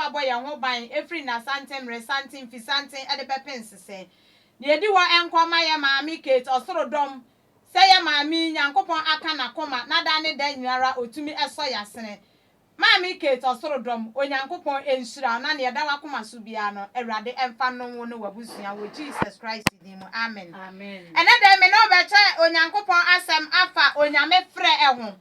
abo ye ho ban efri na santem resantim fisantim e de bepensese ne edi wo enkoma ye maami Kate Osorodom se ye maami Nyankopon aka na koma na da ne da nyara otumi eso yasene maami Kate Osorodom Onyankopon enhyira na ne da wakoma so bia no Awurade emfa no wo no wabusua wo Jesus Christ din mu amen Amen. ene da me no be che Onyankopon asem afa onyame frɛ eho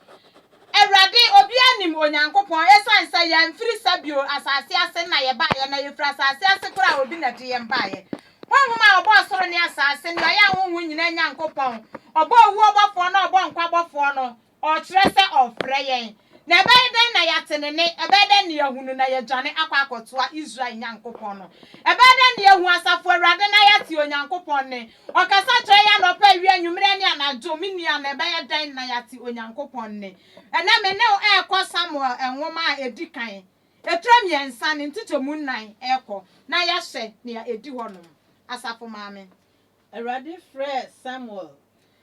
Awurade obi anim Onyankopon esansa ya mfiri sabio asase ase na ye ba ye na ye fra asase ase kura obi na de ye mba ye Honhoma obo soro ne asase no ya honhu nyina Nyankopon obo owu obofo no obo nkwa bofo no o kire se ofre yen na ebeden na yatenene ebeden ne yahunu na yadwane akwa akotoa Israel Nyankopon no ebeden ne yahu asafo Awurade na yati Onyankopon ne okasa kire ya no pa wi anwumre ne anajo minia na ebeden na yati Onyankopon ne ena me ne ekọ Samuel enwoma a edikan etrem yensa ne ntitomu nan ekọ na ya hye ne edi hono asafo maame Awurade frɛ Samuel.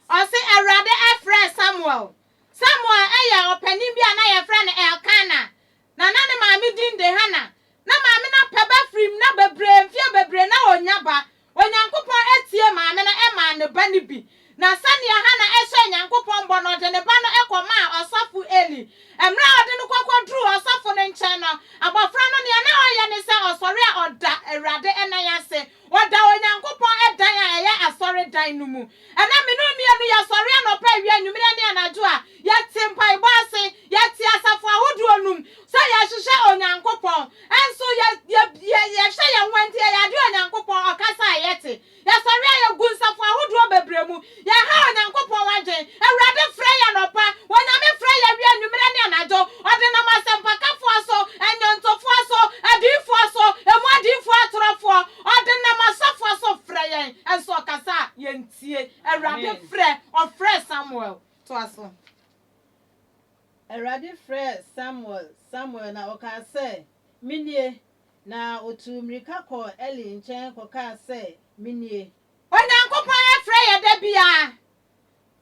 Ose Awurade frɛ Samuel. Samuel eya opani bia na ye frɛ ne Elkana. Na ne maame din de Hana. Na maame na peba frim na bebre mfie bebre na onyaba. Onyankopon etie maame na ema ne ba ne bi. Na sania Hana ehye Nyankopon bɔ no de ne ba no ekoma Osafo Eli. Emra ode no kokodru Osafo ne nkyɛn no. Abofra no ne na ɔyɛ ne sɛ osɔre a ɔda Awurade enan ase. Oda Onyankopon edan a eye asɔre dan no mu. Ena me no mia no ya sɔre anɔpa wi anwumre ne anajo a ya tempai bo ase ya ti asafo ahodu onum sɛ ya hyehyɛ Onyankopon enso ya hye ya nwanti ya de Onyankopon ɔkasa ayete ya sɔre ya gu nsafo ahodu bebremu ya ha Onyankopon wadwen Awurade frɛ ya nɔpa wonyame frɛ ya wi anwumre ne anajo ɔde na masɛmpa kafo aso enyontofo aso adifo aso emu adifo atorofo ɔde na masafo aso frɛ yen enso ɔkasa yentie Awurade frɛ ɔfrɛ Samuel to aso Awurade frɛ Samuel na ɔka sɛ minie na otu mmirika kɔ Eli nkyɛn kɔka sɛ minie Onyankopon frɛ ya da bia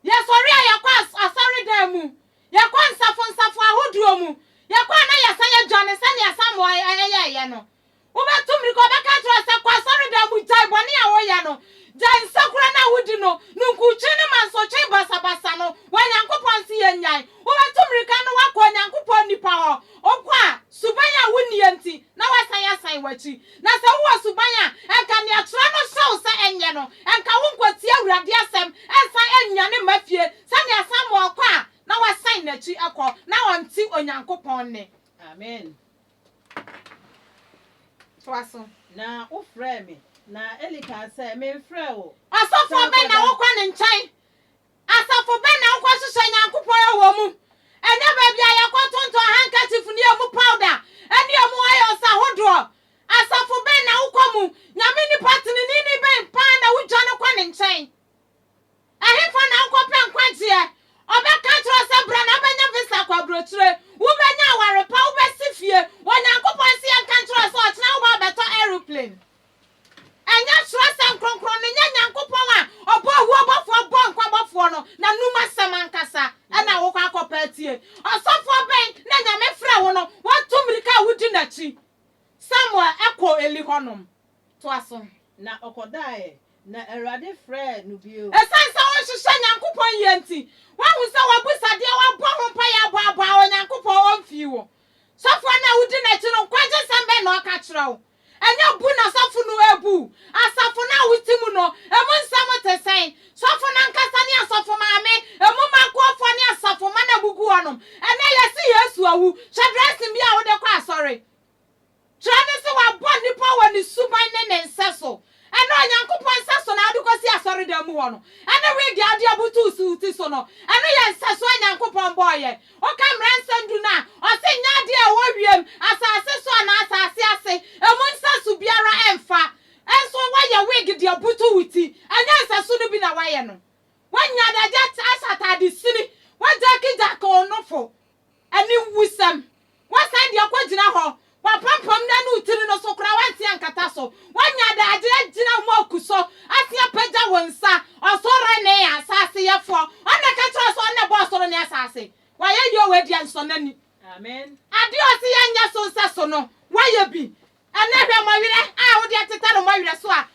ya sɔre a yakɔ asɔre dan mu yakɔ nsafo ahoduo mu yakɔ na yasa ya dwane sɛ ne Samuel ɛyɛ no wobɛtu mmirika ɔbɛka kyerɛ sɛ kɔ asɔre dan mu gyae bɔne a woyɛ no gyae nsakura na wodi no nunkuchi ne mansɔkye basabasa no Onyankopon si yenyan wobɛtu mmirika no wakɔ Onyankopon nipa hɔ okɔ a suban a wonni enti na wasan wachi na sɛ wo suban a enka ne akyerɛ no hyew sɛ enye no enka wo nkwati Awurade asɛm ensan enya ne mafie sɛ ne Samuel kɔ a na wasan nachi akɔ na onti Onyankopon ne amen twaso na ufrɛ me na Eli ka sɛ me frɛ wo asafo bɛ na wo kɔ ne nkyɛn asafo bɛ na wo kɔ hyehyɛ Nyankopon ɛwɔ mu ɛnyɛ baabi a yakɔ tonto handkerchief ne emu powder ɛne emu ayɔ sa hodoɔ asafo bɛ na wo kɔ mu nyame ni patini ni bɛ pa na wo gya no kɔ ne nkyɛn ɛhefo na wo kɔ pɛ nkwagyeɛ ɔbɛka kyerɛ sɛ bra na bɛnya visa kɔ aburokyire wo bɛnya aware pa wo bɛsi fie Onyankopon si yɛnka kyerɛ sɛ ɔkyena wo ba bɛtɔ aeroplane anya kyerɛ sɛ nkronkron ne nya Nyankopon a ɔbɔ hu ɔbɔfo bɔ nkwa bɔfo no na numa sɛm ankasa ɛna wo kɔ akɔpa tie ɔsɔfo bɛn na nyame frɛ wo no wɔto mmirika wodi n'akyi Samuel ɛkɔ Eli hɔnom to aso na ɔkɔdae na Awurade frɛ no bio ɛsan sɛ wɔhyehyɛ Nyankopon yɛnti wahu sɛ wabusadeɛ wabɔ ho mpa yɛ abɔ Onyankopon ɔmfii wo sɔfo na wodi n'akyi no kwagye sɛm bɛn na ɔka kyerɛ wo enya bu na sɔfo no ebu asafo na wuti mu no emu nsam te sɛn sɔfo na nkasa ne asafo maame emu makoafo ne asafo ma na bugu honom ena yesi Yesu awu hyɛdrɛse bi a wo de kɔ asɔre kyerɛ ne sɛ wabɔ nipa wɔ ne suban ne nse so ena Onyankopon nse so na ade kɔsi asɔre da mu hɔ no ena we di ade abutu suuti so no ena yɛ nse so Onyankopon bɔɔyɛ ɔka mransandu na ɔse nya ade a wɔ wiem asase so na asase ase emu nse so biara emfa enso wayɛ wig di abutu wuti enya nse so no bi na wayɛ no wanya da jet asata de sini wajaki jaka onofo ani wusam wasan de akɔgyina hɔ wapampam na no utiri no so kora wanti ankata so wanya da agye gyina mu akuso asia pagya wonsa ɔsɔre ne asase yɛfo ɔna ka kyerɛ so ɔna bɔ ɔsɔre ne asase wayɛ yɛ wedi ansɔnani amen ade ɔse yɛnyɛ so nsa so no wayɛ bi ana hwe mo wire a wo de ateta no mo wire so a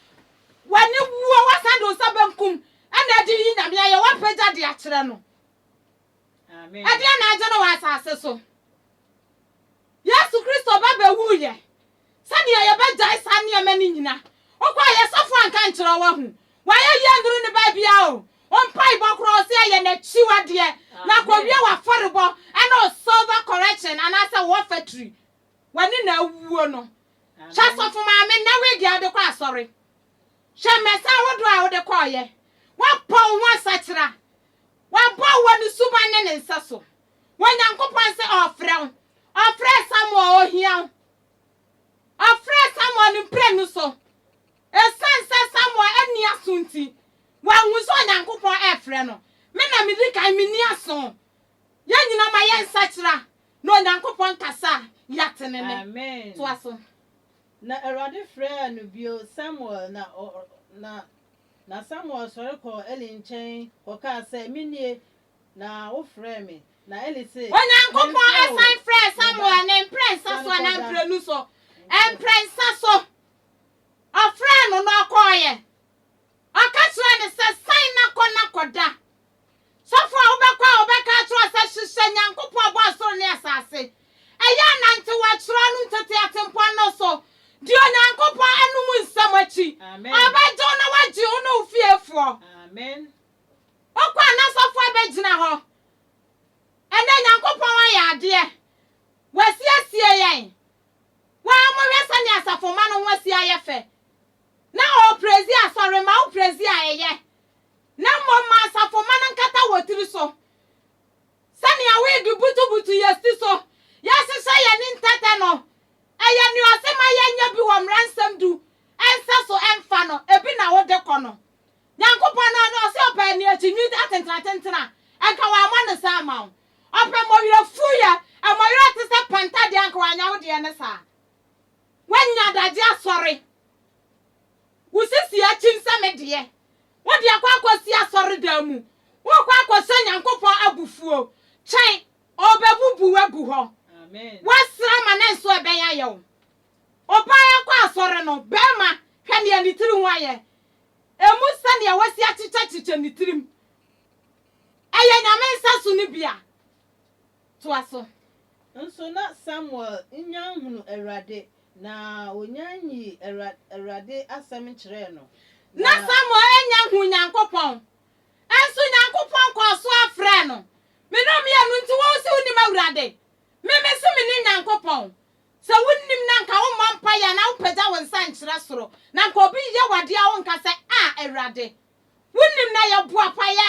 wani wuo wasando sabankum ana di yi na me aye wa pagya de akere no amen ade na agye no wa asase so Yesu Kristo baba wuye sani ye begya sani ye mani nyina okwa ye sofo anka nkyerɛ wa hu wa ye nduru ne ba bia o ompai bokro se ye na chiwade na kwawie wa forebo ana silver correction ana se wo factory wani na wuo no cha sofo ma me na we dia de kwa asori hwe mesa wodo a wo de kwa ye wa pon wa sachira wa bo wani suba ne nsa so wanyankopon se ofre Samuel ohia ofre Samuel mpre nu so esanse Samuel ani asunti wanwu so nyankopon efre no me na me di kan me ni aso ya nyina ma ye nsachira no nyankopon kasa yatenene amen to aso na erade frɛ no bio Samuel na Samuel sɔre kɔ Eli nkyɛn kɔka sɛ minie na wo frɛ me na Eli sɛ onyankopon esan frɛ Samuel ne mprensa so na mprenu so emprensa so ofrɛ no akɔye akachira ne sɛ san na koda sofo a wobɛka atro sɛ hyehyɛ nyankopon bɔ asoro ne asase ɛyɛ nante wɔkyerɛ no ntete atempɔn no so di onyankopon anum nsɛm achi ɔbɛgye na wagye wo no fiefo amen okwa na sofo abɛgyina hɔ ɛnɛ nyankopon ayɛ ade wasiesie yɛn wa mo wɛsɛ ne asafo ma no ho asia yɛ fɛ na o praise asɔre ma o praise ayɛ na mo ma asafo ma no nkata wotiri so sani awe du butu yesi so yasisa yɛ ni ntata no ɛyɛ ni ɔsɛma yɛ nya bi wɔ mransam du ɛnsa so ɛmfa no ebi na wo de kɔ no nyankopɔn no ɔsɛ ɔpɛ ni akyinwi atentena ɛnka wa ama ne sa ma wo ɔpɛ mo yɛ fuya ama yɛ te sɛ panta de anka wa nya wo de ne sa wanya daje asɔre wusisi akyin sɛ me de wo de akɔsi asɔre da mu wo akɔsɛ nyankopɔn abufuo kyɛn ɔbɛbubu wagu hɔ amen wasra ma na nso ɛbɛn ayɛ wo ɔbaa akɔ asɔre no bɛma hwɛ ne ani tiri ho ayɛ emu sɛ ne wasi akyekyɛ ne tirim ɛyɛ nyame nsa so ne bia to aso nso na Samuel nya hunu Awurade na onyanyi Awurade asɛm kyerɛ no na Samuel enya hu nyankopɔn enso nyankopɔn kɔ so afrɛ no me no me anu nti wo si unim Awurade me so me ni nyankopɔn sɛ wunnim na nka wo mampa ya na wo pagya wo nsa nkyerɛ soro na nka obi ye wade a wo nka sɛ Awurade wunnim na ye boa pa ye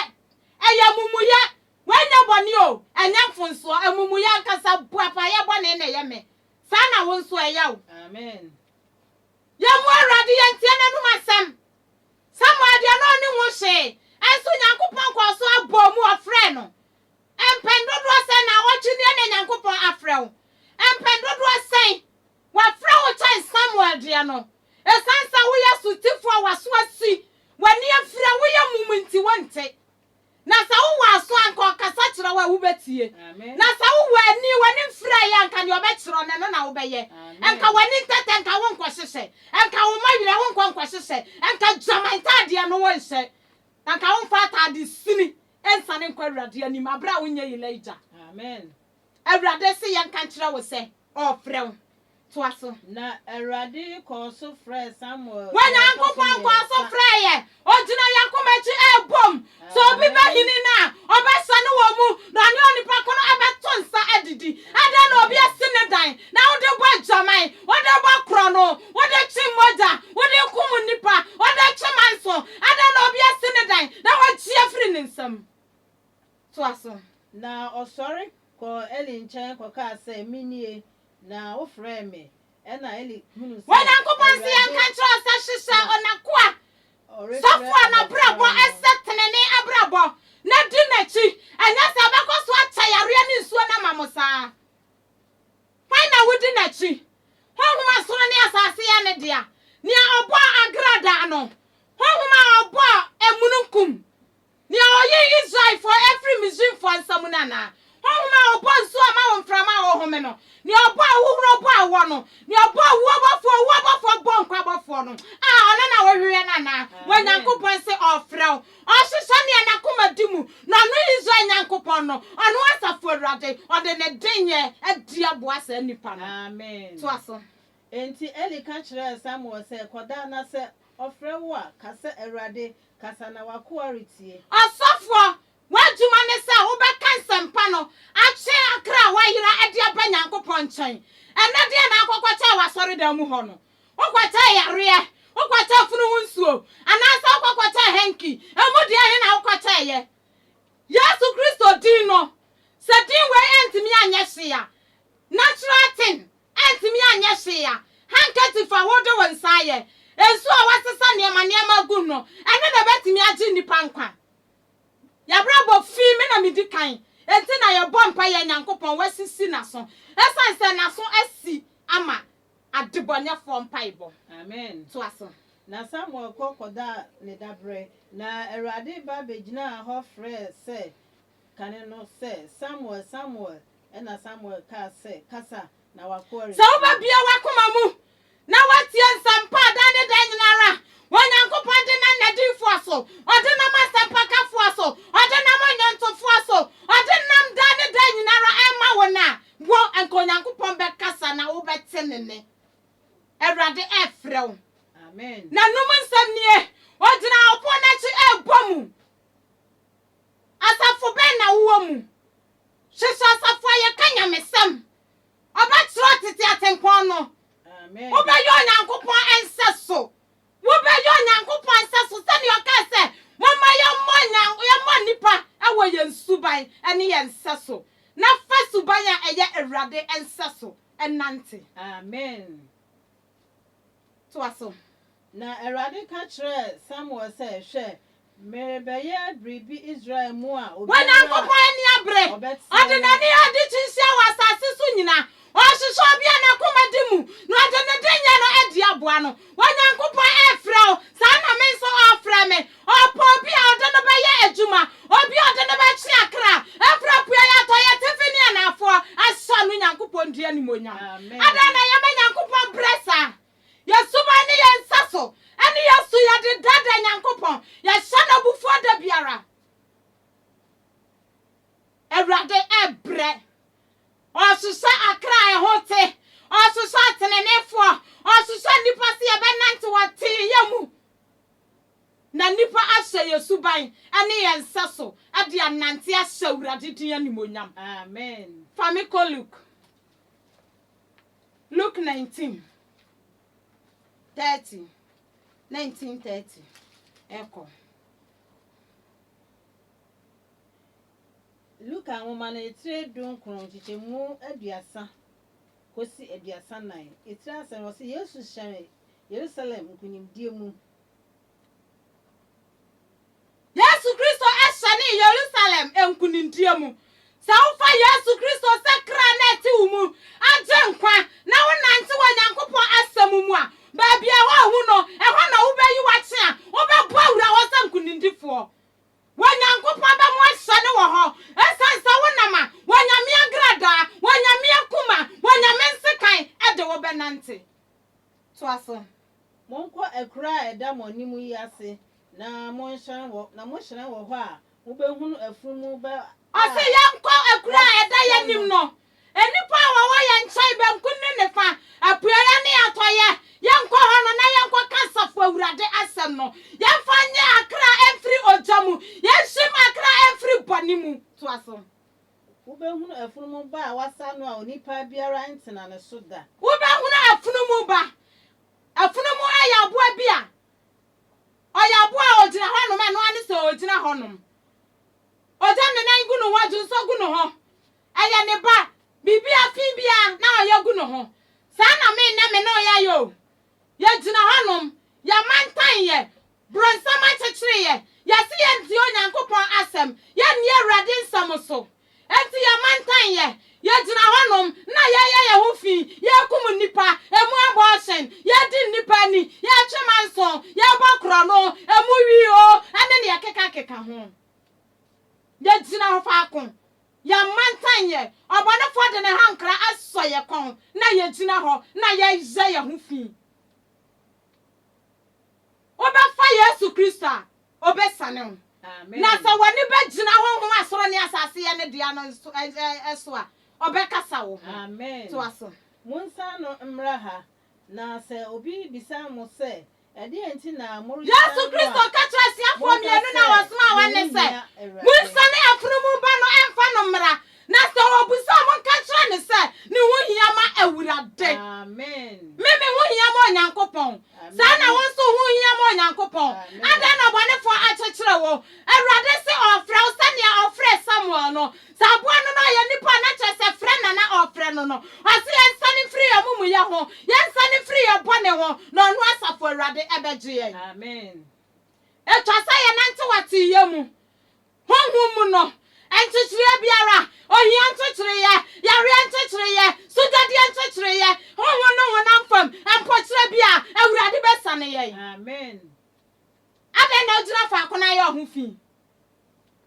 ɛyɛ mumuya wanya bɔne o anya mfonso amumuya nkasa boa pa ye bɔne na ye me sa na wo nso ɛyɛ wo amen ye mu Awurade ye ntie na no asɛm Samuel de no ne ho hye enso nyankopɔn kɔ so abɔ mu afrɛ no empendodo sɛ na wɔtwe ne nyankopɔn afrɛ wo empendodo sɛ wafrɛ wo kyɛn Samuel de no esansa wo yɛ sutifo waso asi wani afrɛ wo yɛ mumunti wonte na sa wo waso anka ɔkasa kyerɛ wo a wo betie na sa wo wani mfrɛ yɛ anka ne ɔbɛkyerɛ no na wo bɛyɛ anka wani tete anka wo nkɔhyehyɛ anka wo mawira wo nkɔhyehyɛ anka jamanta de no wo nhyɛ anka wo mfa atade sini ensa ne nkɔ Awurade anim abra wo nya Elijah amen Awurade se yɛ nka kyerɛ wo sɛ ɔfrɛ wo to aso na Awurade kɔ so frɛ Samuel wanyankopɔn kɔ so frɛ yɛ ogyina yakomachi ebom so obi bahini na ɔbɛhyɛ ne wɔ mu na ne onipa ko no ɛbɛto nsa adidi ada na obi asi ne dan na wode bɔ jaman wode bɔ korɔ no wode kyi moja wode kum nipa wode kyi manso ada na obi asi ne dan na wagyia firi ne nsam to aso na ɔsɔre kɔ Eli nkyɛn kɔka sɛ minie na wo frɛ me ɛna Eli hunu sɛ wanyankopɔn se yɛ nka kyerɛ sɛ hyehyɛ onakoa sɔfo anabrabɔ ɛsɛ tenene abrabɔ na di n'akyi ɛnyɛ sɛ bɛkɔ so akyɛ yareɛ ne nsuo na ma mo saa hwan na wodi n'akyi honhom asoro ne asase yɛ ne dea nea ɔbɔ agrada no honhom a ɔbɔ emununkum nea ɔyɛ Israel for every Muslim for nsam nana Ohuma obo nso ama wo mframa ohome no. Ni obo awuhuro bo awo no. Ni obo awuabofo bo nkwabofo no. Ona na wo hwe na. Wo Nyankopon se ofrew. Ohyeso ne anakoma dimu. Na no Israel Nyankopon no. Ono asafo Awurade. Ode ne denye adi aboa sa nipa no. Amen. To aso. Enti Eli ka kyerɛ Samuel sɛ koda na sɛ ɔfrɛ wo a kasa Awurade kasa na wakoaritie. Asafo wadwuma ne sɛ wo bɛka nsɛmpa no akye akra wayira ade aba Nyankopon nkyɛn. Ɛnɛ de na akɔkɔkyɛ wasɔre da mu hɔ no. Wokɔkyɛ yare, wokɔkyɛ funu hu nsuo, anasa wokɔkyɛ henki. Emu de ahe na wokɔkyɛ ye. Yesu Kristo din no. Sɛ din we entimi anyɛ hwea. Natural thing entimi anyɛ hwea. Handkerchief a wode wo nsa ye. Ensu a wasesa niema gu no. Ɛne na betimi agye nipa nkwa. Ya brabo fi me na medi kan. Enti na ye bompa ye Nyankopon wasisi na so. Esan se na so asi ama adebonyefo mpaibo. Amen. To aso. Na Samuel koda ne dabre na Awurade ba begina ho frɛ sɛ kane no sɛ Samuel ɛna Samuel ka sɛ kasa na wakoaritie. Sɛ wo ba bia wakoma mu na watie nsampa da nyinara. Wo Nyankopon de na nadinfo so. Ode na masapakafo so. Ode na monyantofo so. Ode nam da nyinara ɛma wo na. Wo enko Nyankopon be kasa na wo bete ne. Awurade ɛfrɛw. Amen. Na num nsam nie. Ode na opo na chi ebomu. Asafo ben na wo mu. Hwehwe asafo aye kanya mesam. Obatro tete atenkon no. Amen. Wo be yo Nyankopon enseso. Wo be yo Nyankopon enseso se ne oka se mama ye mo nipa ewo ye nsuban ene ye enseso. Na fa suban a eye Awurade enseso enante. Amen. To aso. Na Awurade ka kyerɛ Samuel sɛ hwɛ merebɛyɛ bribi Israel mu a Wo Nyankopon ni abre. Ode na ni ade kyinhyia wo asase so nyina. Ohyeso bia na komadimu. No ade ne denya no adi aboa no. Wo Nyankopon efrɛw. Sa na me nso ofrɛ me. Opo bia ode no bɛyɛ adwuma. Obi ode no bɛkye akra. Efrɛ pua ya toye tifini anafo. Asɔ no Nyankopon di animonyam. Amen. Ada na ye me Nyankopon bresa. Yesuba ni yensaso. Ani yesu ya de dada Nyankopon. Ye shana bufo da biara. Awurade ebre. Osusa akra ehote. Osusa tenenefo. Osusa nipa se ye benante wate yemu. Na nipa ahye Yesuban ani yensaso. Ade anante ahye Awurade din animonyam. Amen. Famiko Luke 19:30. 19:30. Echo. Luke nwoma na etire dunkron chichemu aduasa kosi aduasa nan. Etire asem wo se Yesu hyɛn Jerusalem nkunimdie mu. Yesu Kristo ahyɛ Jerusalem enkunimdie mu. Sa wo fa Yesu Kristo sakra na eti wo mu agye nkwa na wo nante wo Nyankopon asɛm mu a ba bia wo hu no ɛhɔ na wo bɛyi wakye a wo bɛbɔ awura wo sankunindifo. Wo Nyankopon ba mo ahyɛ ne wo hɔ. Esansa wo nama wo nyame agrada wo nyame akuma wo nyame nsekan ɛde wo bɛnante. To aso. Monkɔ akura ɛda mɔnimu yi ase na monhyɛn wɔ hɔ a wo behunu afumu ba. Ose yankɔ akura ɛda yanim no. Enipa wa yɛ nkyɛn benkunne ne fa apuara ne atɔyɛ yankɔ hɔ no na yankɔ kasafo Awurade asɛm no. Yɛfa nye akra emfiri ojamu yɛhim akra emfiri bɔnimu. To aso. Wo behunu afumu ba a wasa no a onipa biara ntena ne so da. Wo behunu afunumu ba. Afunumu ayɛ aboa bia. Ɔyɛ aboa a ogyina hɔ no ma no ane sɛ ogyina hɔ no. Oja ne nan gu no ho adwunso gu no ho. Ɛyɛ ne ba. Bibi afi bia na ɔyɛ gu no ho. Sa na me no ya yo. Ya gyina hɔ no. Ya mantan ye. Bronsama kyekyere ye. Ya si ye nti Onyankopon asɛm. Ya ne Awurade nsɛm so. Enti ya mantan ye. Ya gyina hɔ no na ye ho fi. Ya kum nipa. Emu abortion. Ya di nipa ni. Ya twemanso. Ya bɔkro no. Emu wi o. Ane ne ya keka ho. Ya gyina hɔ faako. Ya mantan fi obefa Yesu Kristo obesane ho Amen. na sa wani begina honhom asoro ne asase ye ne dia no eso a obekasa wo ho Amen. to aso Munsa no mraha na se obi bisa mo se ede enti na moru Yesu Kristo ka trasi afo mienu na wasoma wane se munsane afrumu ba no emfa no mra na se obusa mo ka tra ne se ne ho hia ma awurade Amen. meme ho hia ma onyankopon sa na won so ho hia ma onyankopon ada na bonefo achechire wo awurade se ofre o se ne ofre Samuel no sa bo no no ye nipa na chese fre na na ofre no no ase ensane free amumu ye ho ye ensane free ye bone ho no no asafo awurade ebeje ye Amen. etwasa ye nante wate ye mu honhum mu no enchichire biara ohia enchichire ye yare enchichire ye sujade enchichire ye honhum no wonamfam empochire bia awurade besane ye Amen. ade na ojira fa akona ye ho fi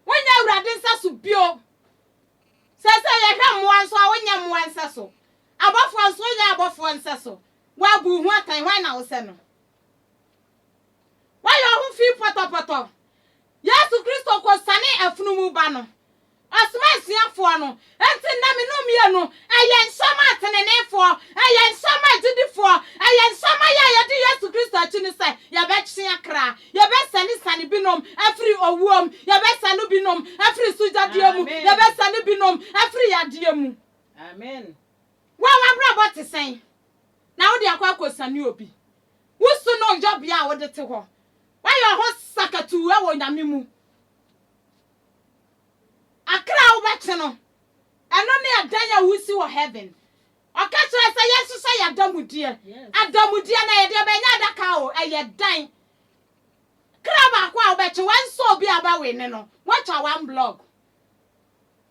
wonya awurade nsa so bio sese ye hwa moa nso a wonya moa nsa so abofo nso nya abofo nsa so wa bu hu atan hwan na wo se no wa ye ho fi potopoto Yesu Kristo ko sane afunumu ba no asmasiafo no enti na me no mie no eye nsama atenenefo eye nsama agidifo eye nsama ya de Yesu Kristo achi ni se ye be kye akra ye be sane binom afri owuom ye be sane binom afri sujadie mu ye be sane binom afri yadie mu Amen. wa brabo te sen na wo de akwa sane obi wusu no njobia a wo de te ho wa ye ho sakatu e wo nyame mu akra ubekye no eno ne adan ya wusi wo heaven okachira say Yesu say adamudie adamudie na ye de benya adaka o eye dan kra ba kwa ubekye wan so bi aba we ne no watcha one blog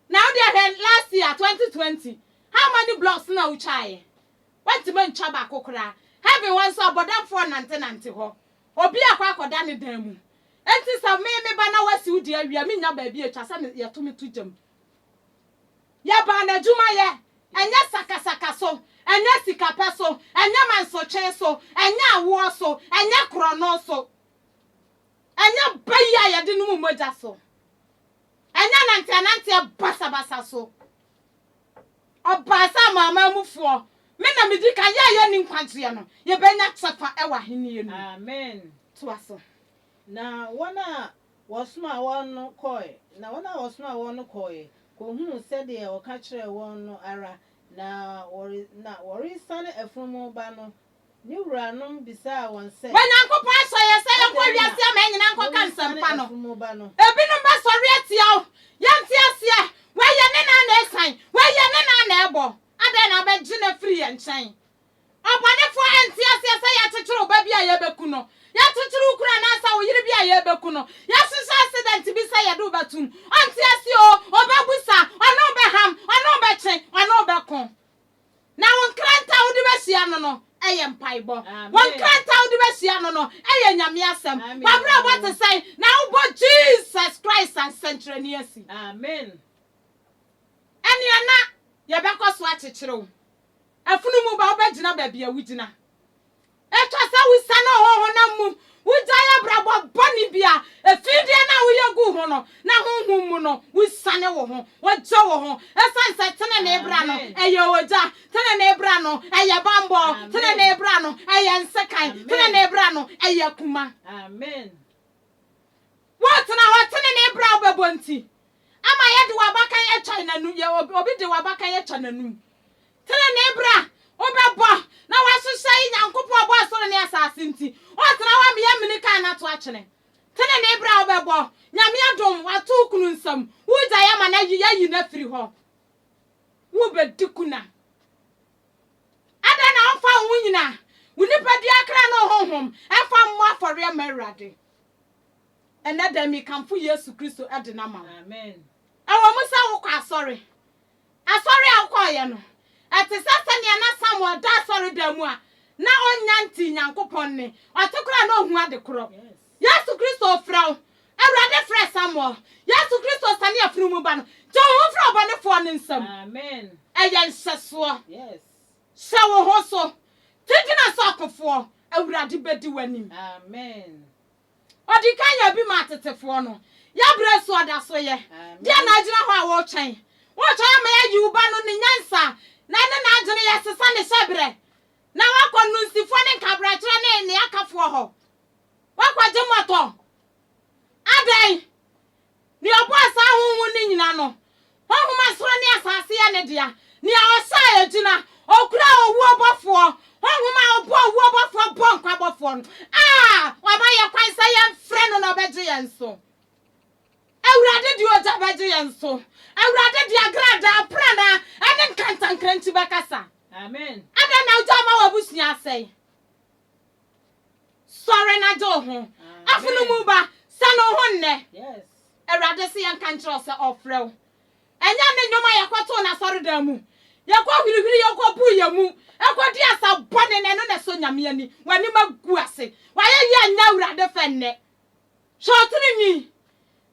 now they last year 2020 how many blogs na u chai what man chaba kokra heaven wan so bodam for nante ho obi akwa akoda ne dan mu enti sa me ba na wasi udi awia me nya ba bi etwa sa ye to me tujam ya ba na juma ye enya sakasaka so enya sikape so enya mansoche so enya awo so enya krono so enya baya ye de numu moja so enya nante basa so obasa mama mufo me na medika ye ni nkwantre no ye benya tsefa ewa henie nu Amen. to aso Na wana wasuma wonu koi na wana wasuma wonu koi ko hunu se de o ka kire wonu ara na wori sane afumu ba no ni wuranom bisa won se wanyankopon aso ye se ye kwa wiase ma nyina nkwa kan sempa no ebinum ba sori atia o yanti asia we ye ne na esan we ye ne na ebo ade na ba gine free ye nchen obanefo anti asia se ya chichiro ba bia ye beku no ya chichiro ukura na asa wo yiri bia ye beku no ya sisa accident bi se ye do batum anti asia o obabusa ono be ham ono be chen ono be kon na won kranta wo de besia no eye mpaibo won kranta wo de besia no eye nyame asem babra what to say na wo Jesus Christ and centraniasi Amen. eni ana ye bekoso achichiro wo afunumu ba obegina ba bia wugina etwa sa wusa na ho na mu wujaya brabo boni bia efidie na wo yegu ho no na honhum mu no wusane wo ho waje wo ho esanse tene na ebra no eye oja tene na ebra no eye bambo tene na ebra no eye nsekan tene na ebra no eye kuma Amen. what na tene na ebra obebonti ama ye de wabakan ye china nu ye obi de wabakan ye china nu tene na ebra obebo na wasosai nyankopo abo asoro ne asase nti otena wa me yamini kan na to akyene tene na ebra obebo nyame adom watu kunu nsam wuja ya ma na yi na firi ho wo bedikuna ada na onfa hu nyina wunipa di akra no honhom efa mo afore amarade enada mi kamfo Yesu Kristo ade na ma Amen. awo musa wo kwa asore akwa no ati sasa ne na Samuel da asore da mu a na onya nti nyankopon ne otekura na ohu adekoro Yesu Kristo frawo Awurade frɛ Samuel Yesu Kristo sane afrumu ba no je ho fra obane fo ne nsam Amen. eye nseso Yes. hye wo ho so Tidina sokofo awurade bedi wanim. Amen. Odi kan ya bi matetefo no. Ya breso oda so ye. Dia na agina ho a wo twen. Wo twen ma ya yuba no ni nyansa. Na ne na agina ya sesa ne sebre. Na wakọ nunsifo ne nkabra kire ne akafo ho. Wakọ jemoto. Adai. Ni obo asa hunhu ni nyina no. Honhuma soro ne asase ya ne dia. Ni osa ya gina. Okura owu obofo. Honhuma obo owu obofo bon kwa obofo no. Waba ye kwan sa ye mfre no na obeje ye nso. Awurade di oja beje ye nso. Awurade di agrada prana ene nkantankranti bekasa. Amen. Ada na uja ma wabusia asai. Sore na do ho. Afunu mu ba sano ho nne. Yes. Awurade se yan kan kire se ofrew. Enya ne nyoma yakoto na sore da mu. Yakọ hwirihwiri yakọ bu yamu. Ekọ di asa bone ne no na so nyame ani. Wani magu ase. Wa ye anya Awurade fenne. Shotri ni.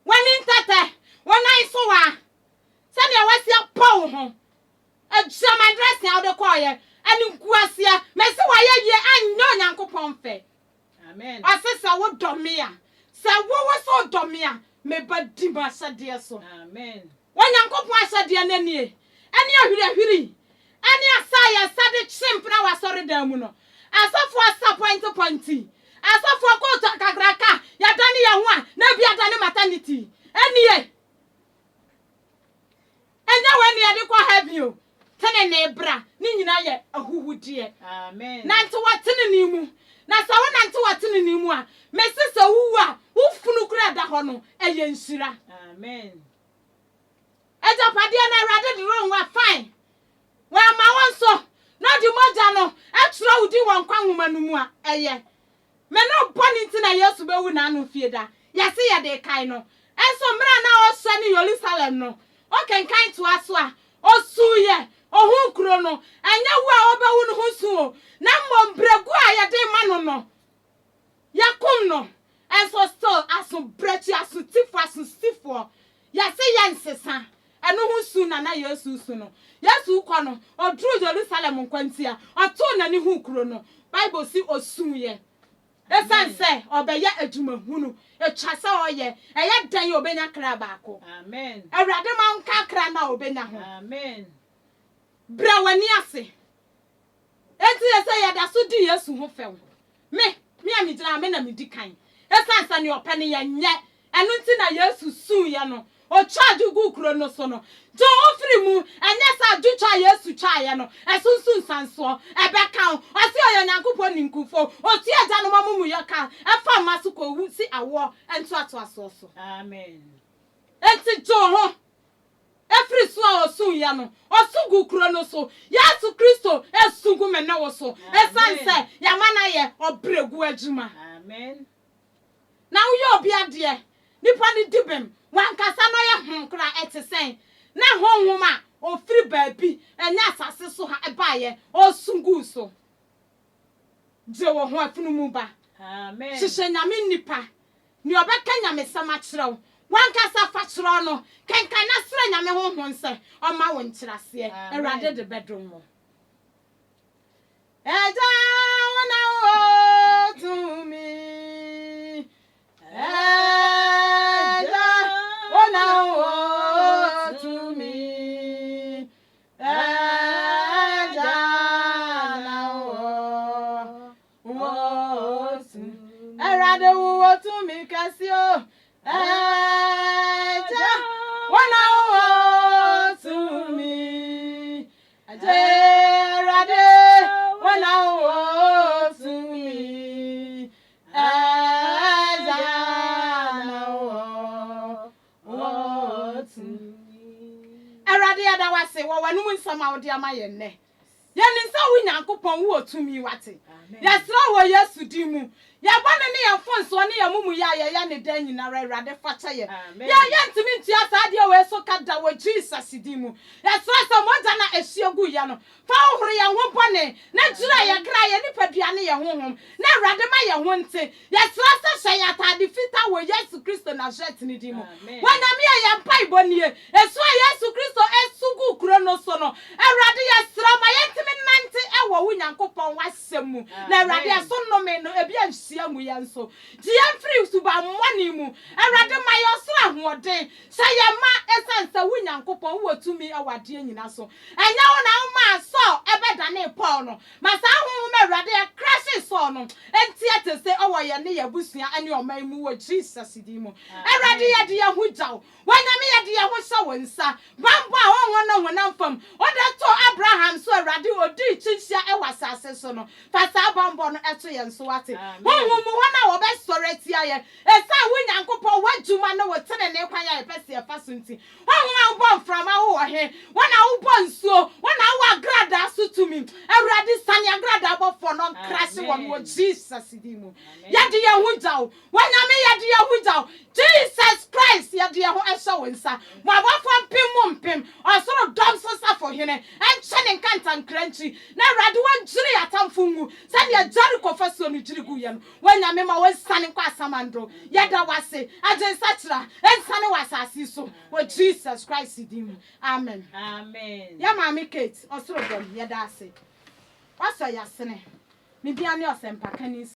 Wani ntete. Wona iso wa. Se de wasi apaw ho. Ejama dress ya de koye. Ani nku ase a. Mesi wa ye anyo Nyankopon fe. Amen. Asesa wo domia. Sa wo so domia. Me ba di ma sade so. Amen. Wanyankopon asade ananie. Ani ahwirahwiri. Ani asaya sade chimp na wasore dan mu no. Asafo asapoint. Asafo ko kakraka. Ya dani ya ho a na bia dani maternity. Anie. Enya wani ade kwa heaven o. Tene na ebra. Ni nyina ye ahuhudie. Amen. Nanti watene ni mu. Na sa wo nanti watene ni mu a. Mesese wuwu a. Ufunu kura da ho no. Eye nsira. Amen. Eja pade na Awurade de ro nwa fine. Wa ma won so. No di moja no. Atro udi won kwa nwoma no mu a. Eye. Me no boni nti na Yesu be wu na anu fie da. Yase ye de kai no. Enso mra na o hye ni Jerusalem no. O kenkan to aso a. O suye. Ohun kuro no. Anya wu a obewu no ho su o. Na mmombregu a ye de ma no no. Yakum no. Enso still aso brechi aso tifo aso stifo. Yase ye nsesa. Eno hu su na Yesu su no. Yesu kwa no. Odru Jerusalem nkwantia. Oto na ni hu kuro no. Bible si osuye. Esan se obeye adwumahunu. Etwase oye. Eye dan ye obenya kra baako. Amen. Awurade ma nka kra na obenya ho. Amen. Bra wani ase. Enti yese ye da so di Yesu ho few. Me amigina me na medi kan. Esan se ne opene ye nye. Enu nti na Yesu su ye no. O charge gu kuro no so no. Jo ofri mu enye sa du cha Yesu cha ye no. Esunsun sanso ebe kan. O si oyo Nyankopon ninkufo. O ti aja no mamu ye kan. Efa masu ko wu si awo ento ato aso so. Amen. Enti jo ho. Efri so a osun ye no. Osu gu kuro no so. Yesu Kristo esugu me na wo so. Esan se yamana ye obregu adwuma. Amen. Na wo ye obi ade. Nipa ni dibem. Wankasa no ye kra etesen na honhoma ofiri baabi enya asase so ha ebaaye osungu so je wo ho afunu mu ba. Amen. Hihye nyame nipa ni obeka nyame sama kirew wankasa fa kire no kenkan na sere nyame honhom se o ma wo nkirase Awurade de bedom mo eja wona wo to me to me, to me, Cassio, to me, say wo wanu nsama wo de amaye nne ye ni nsa wo Nyankopon wo otumi wate ya sra wo Yesu di mu ya bone ne ya fonso ne ya mumu ya ne dan nyina Awurade facha ye ya ntimi ntia sa de we so kada wo Jesus di mu ya sra so moja na ehyiegu ya no fa ohore ya ho bone na jira ya kra ye ni paduane ye honhom na Awurade ma ye ho nte ya sra sa hye ya tade fita wo Yesu Kristo na jet ni di mu wana me ya mpa ibonie esu Yesu Kristo esugu kuro no so no Awurade ya sra ma ye yɛtimi nante ɛwɔ wo Nyankopɔn wasɛm mu na Awurade aso nnome no ebi anhyia mu yɛn so di yɛn firi suba mmɔne mu Awurade ma yɛ ɔsoro ahoɔden sɛ yɛ ma ɛsan sɛ wo Nyankopɔn wo tumi ɛwade nyina so ɛnyɛ wo na wo ma so ɛbɛdane Paul no ma saa honhom Awurade ɛkrahye so no enti ate sɛ ɛwɔ yɛ ne yɛ busua ane ɔman mu wɔ Jesus di mu Awurade yɛ de yɛ ho gyaw wɔnyame yɛ de yɛ ho hyɛ wo nsa bambo a wɔn no honam fam ɔde to Abraham so Awurade odi kyinhyia ɛwɔ asase so no fa saa bambo no ɛto yɛn so ate honhom wɔn a wɔbɛsɔre atia yɛ ɛsa wo Nyankopɔn wadwuma no wɔ tene ne kwan yɛ pɛse ɛfa so nti honhom a wobɔ mframa wo wɔ he wɔn a wobɔ nsuo wɔn a wo agrada so tumi Awurade sane agrada bɔfo no krahye wɔn wɔ Jesus di mu yɛ de yɛ ho gyaw wɔnyame yɛ de yɛ ho gyaw Jesus Christ yɛ de yɛ ho ɛhyɛ wo nsa mo abɔfo mpem ɔsoro dɔm so safo hene ɛnkyɛ ne nkanta nkranchi na Awurade wɔngyiri atamfo ngu sɛdeɛ Jericho fa so no gyiri gu yɛ no wɔnyame ma wɔnsane kɔ asamandro yɛda wase agyensa kyerɛ ɛnsane wɔ asase so wɔ Jesus Christ di mu amen ya maame Kate ɔsoro dɔm yɛda ase wasɔ yɛasene me bia ne ɔsɛmpakani